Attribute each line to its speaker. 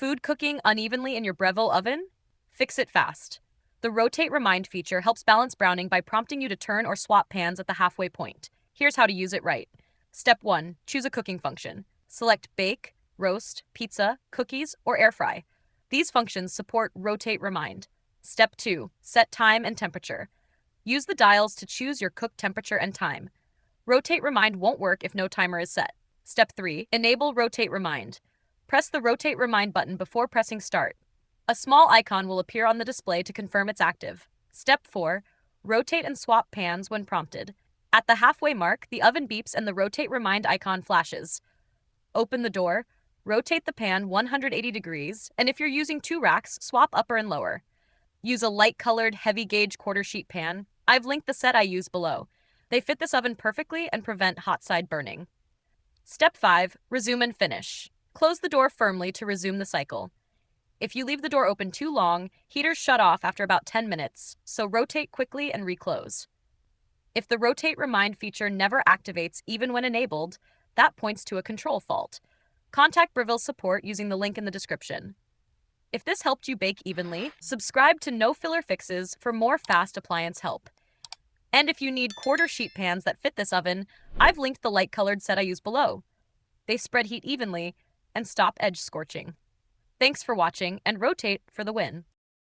Speaker 1: Food cooking unevenly in your Breville oven? Fix it fast. The Rotate Remind feature helps balance browning by prompting you to turn or swap pans at the halfway point. Here's how to use it right. Step 1. Choose a cooking function. Select Bake, Roast, Pizza, Cookies, or Air Fry. These functions support Rotate Remind. Step 2. Set time and temperature. Use the dials to choose your cook temperature and time. Rotate Remind won't work if no timer is set. Step 3. Enable Rotate Remind. Press the Rotate Remind button before pressing Start. A small icon will appear on the display to confirm it's active. Step 4. Rotate and swap pans when prompted. At the halfway mark, the oven beeps and the Rotate Remind icon flashes. Open the door, rotate the pan 180 degrees, and if you're using 2 racks, swap upper and lower. Use a light-colored, heavy-gauge quarter-sheet pan. I've linked the set I use below. They fit this oven perfectly and prevent hot side burning. Step 5. Resume and finish. Close the door firmly to resume the cycle. If you leave the door open too long, heaters shut off after about 10 minutes, so rotate quickly and reclose. If the Rotate Remind feature never activates even when enabled, that points to a control fault. Contact Breville support using the link in the description. If this helped you bake evenly, subscribe to No Filler Fixes for more fast appliance help. And if you need quarter sheet pans that fit this oven, I've linked the light-colored set I use below. They spread heat evenly and stop edge scorching. Thanks for watching, and rotate for the win.